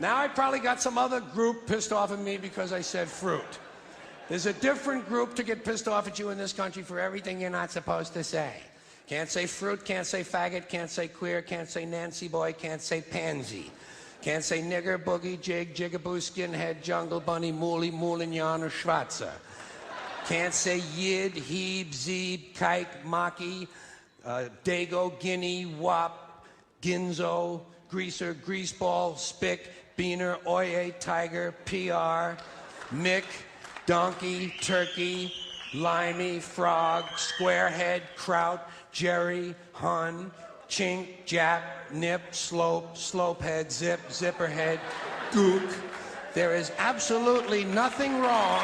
Now I probably got some other group pissed off at me because I said fruit. There's a different group to get pissed off at you in this country for everything you're not supposed to say. Can't say fruit, can't say faggot, can't say queer, can't say Nancy boy, can't say pansy. Can't say nigger, boogie, jig, jigaboo, skinhead, jungle bunny, moolie, moulignon, or schwarzer. Can't say yid, heeb, zeeb, kike, maki, dago, guinea, wop, ginzo, greaser, greaseball, spick, beaner, oye, tiger, PR, mick, donkey, turkey, limey, frog, squarehead, kraut, jerry, hun, chink, jap, nip, slope, slopehead, zip, zipperhead, gook. There is absolutely nothing wrong.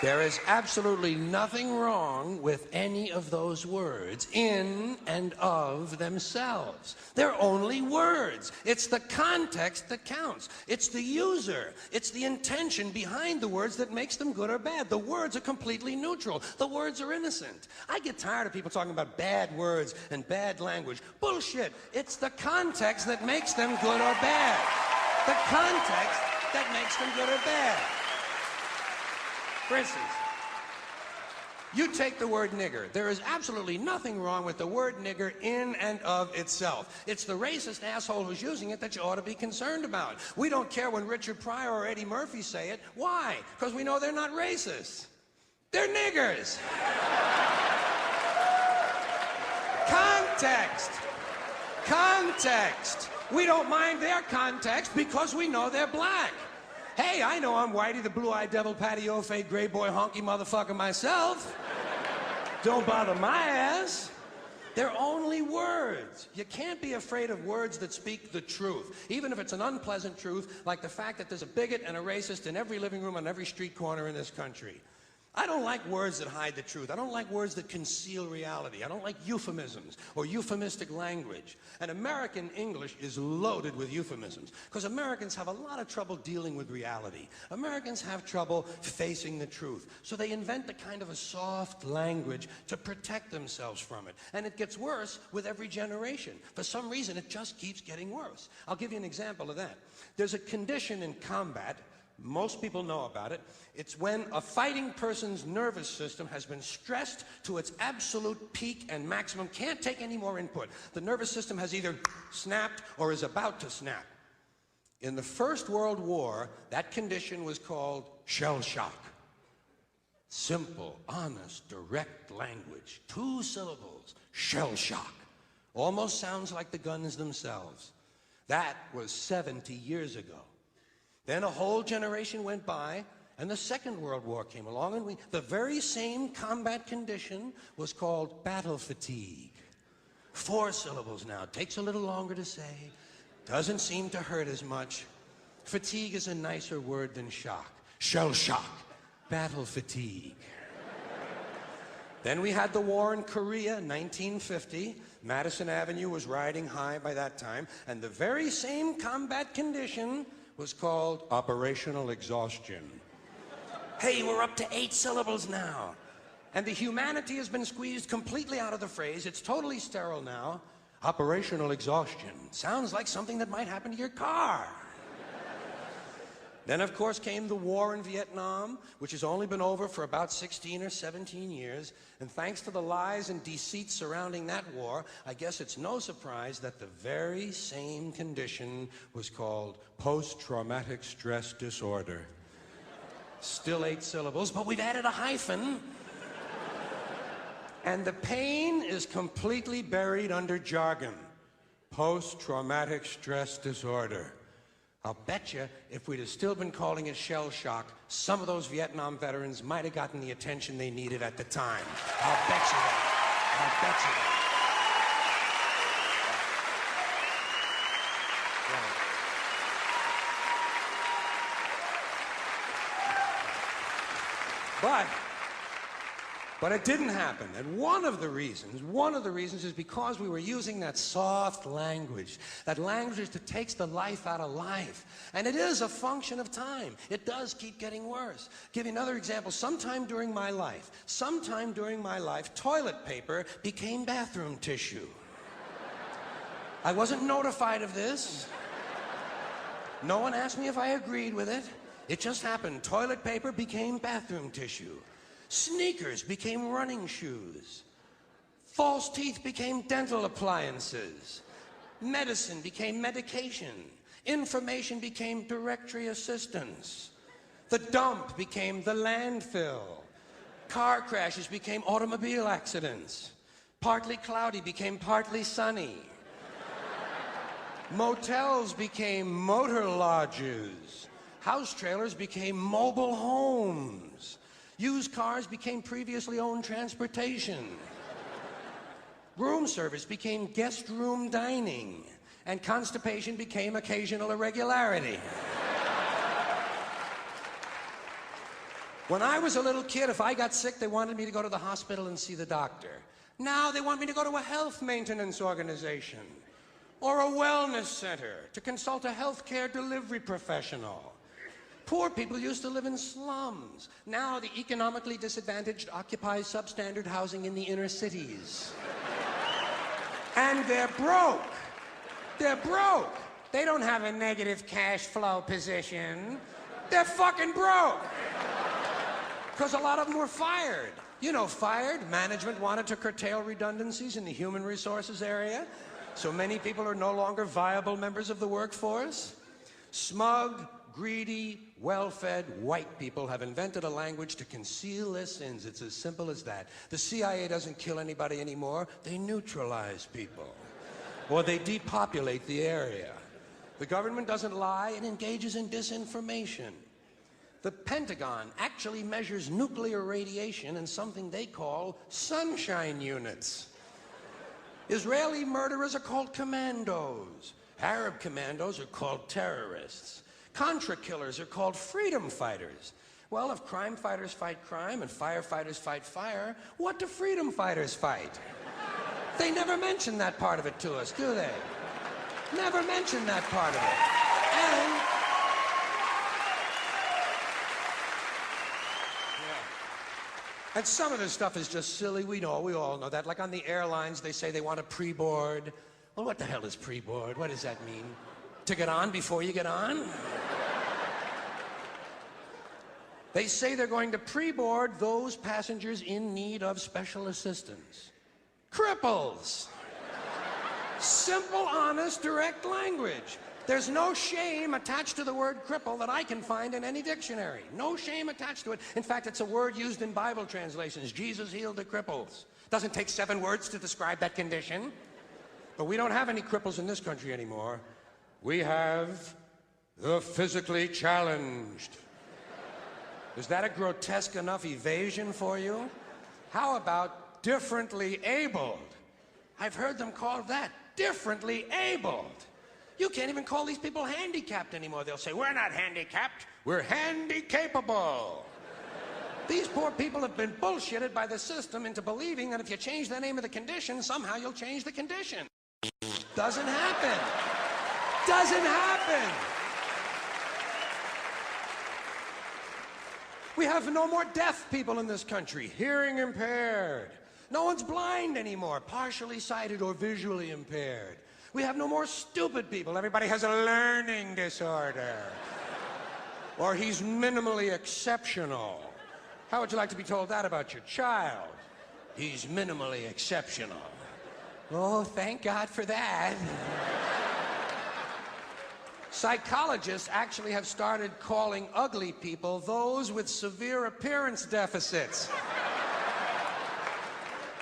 There is absolutely nothing wrong with any of those words in and of themselves. They're only words. It's the context that counts. It's the user. It's the intention behind the words that makes them good or bad. The words are completely neutral. The words are innocent. I get tired of people talking about bad words and bad language. Bullshit. It's the context that makes them good or bad. The context that makes them good or bad. For instance, you take the word nigger. There is absolutely nothing wrong with the word nigger in and of itself. It's the racist asshole who's using it that you ought to be concerned about. We don't care when Richard Pryor or Eddie Murphy say it. Why? Because we know they're not racist. They're niggers. Context. Context. We don't mind their context because we know they're black. Hey, I know I'm Whitey, the blue-eyed devil, patio fade, gray boy, honky motherfucker myself. Don't bother my ass. They're only words. You can't be afraid of words that speak the truth, even if it's an unpleasant truth, like the fact that there's a bigot and a racist in every living room on every street corner in this country. I don't like words that hide the truth. I don't like words that conceal reality. I don't like euphemisms or euphemistic language. And American English is loaded with euphemisms because Americans have a lot of trouble dealing with reality. Americans have trouble facing the truth. So they invent a kind of a soft language to protect themselves from it. And it gets worse with every generation. For some reason, it just keeps getting worse. I'll give you an example of that. There's a condition in combat. Most people know about it. It's when a fighting person's nervous system has been stressed to its absolute peak and maximum, can't take any more input. The nervous system has either snapped or is about to snap. In the First World War, that condition was called shell shock. Simple, honest, direct language. 2 syllables, shell shock. Almost sounds like the guns themselves. That was 70 years ago. Then a whole generation went by, and the Second World War came along, and the very same combat condition was called battle fatigue. 4 syllables now. Takes a little longer to say. Doesn't seem to hurt as much. Fatigue is a nicer word than shock. Shell shock. Battle fatigue. Then we had the war in Korea, 1950. Madison Avenue was riding high by that time, and the very same combat condition was called operational exhaustion. Hey, we're up to 8 syllables now. And the humanity has been squeezed completely out of the phrase. It's totally sterile now. Operational exhaustion. Sounds like something that might happen to your car. Then, of course, came the war in Vietnam, which has only been over for about 16 or 17 years. And thanks to the lies and deceit surrounding that war, I guess it's no surprise that the very same condition was called post-traumatic stress disorder. Still 8 syllables, but we've added a hyphen. And the pain is completely buried under jargon. Post-traumatic stress disorder. I'll bet you if we'd have still been calling it shell shock, some of those Vietnam veterans might have gotten the attention they needed at the time. I'll bet you that. I'll bet you that. But it didn't happen. And one of the reasons is because we were using that soft language, that language that takes the life out of life. And it is a function of time. It does keep getting worse. Give you another example. Sometime during my life, toilet paper became bathroom tissue. I wasn't notified of this. No one asked me if I agreed with it. It just happened. Toilet paper became bathroom tissue. Sneakers became running shoes. False teeth became dental appliances. Medicine became medication. Information became directory assistance. The dump became the landfill. Car crashes became automobile accidents. Partly cloudy became partly sunny. Motels became motor lodges. House trailers became mobile homes. Used cars became previously owned transportation. Room service became guest room dining. And constipation became occasional irregularity. When I was a little kid, if I got sick, they wanted me to go to the hospital and see the doctor. Now they want me to go to a health maintenance organization or a wellness center to consult a healthcare delivery professional. Poor people used to live in slums. Now the economically disadvantaged occupy substandard housing in the inner cities. And they're broke. They're broke. They don't have a negative cash flow position. They're fucking broke. Because a lot of them were fired. You know, fired. Management wanted to curtail redundancies in the human resources area, so many people are no longer viable members of the workforce. Smug, greedy, well-fed white people have invented a language to conceal their sins. It's as simple as that. The CIA doesn't kill anybody anymore. They neutralize people. Or they depopulate the area. The government doesn't lie. It engages in disinformation. The Pentagon actually measures nuclear radiation in something they call sunshine units. Israeli murderers are called commandos. Arab commandos are called terrorists. Contra killers are called freedom fighters. Well, if crime fighters fight crime and firefighters fight fire, what do freedom fighters fight? They never mention that part of it to us, do they? Never mention that part of it. And some of this stuff is just silly. We all know that. Like on the airlines, they say they want a pre-board. Well, what the hell is pre-board? What does that mean? To get on before you get on? They say they're going to pre-board those passengers in need of special assistance. Cripples. Simple, honest, direct language. There's no shame attached to the word cripple that I can find in any dictionary. No shame attached to it. In fact, it's a word used in Bible translations. Jesus healed the cripples. Doesn't take 7 words to describe that condition. But we don't have any cripples in this country anymore. We have the physically challenged. Is that a grotesque enough evasion for you? How about differently abled? I've heard them called that, differently abled. You can't even call these people handicapped anymore. They'll say, we're not handicapped, we're handy-capable. These poor people have been bullshitted by the system into believing that if you change the name of the condition, somehow you'll change the condition. Doesn't happen. Doesn't happen. We have no more deaf people in this country, hearing impaired. No one's blind anymore, partially sighted or visually impaired. We have no more stupid people. Everybody has a learning disorder. Or he's minimally exceptional. How would you like to be told that about your child? He's minimally exceptional. Oh, thank God for that. Psychologists actually have started calling ugly people those with severe appearance deficits.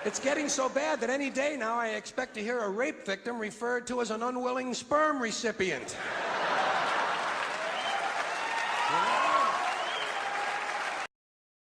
It's getting so bad that any day now I expect to hear a rape victim referred to as an unwilling sperm recipient.